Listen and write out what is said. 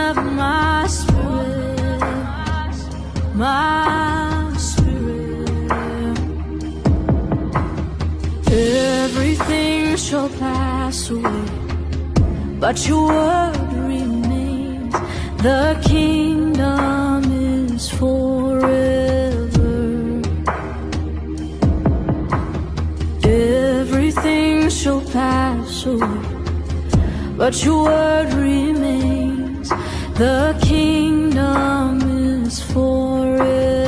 of my spirit, my spirit. Everything shall pass away, but your word remains. The kingdom is forever. Everything shall pass away, but your word remains. The kingdom is forever.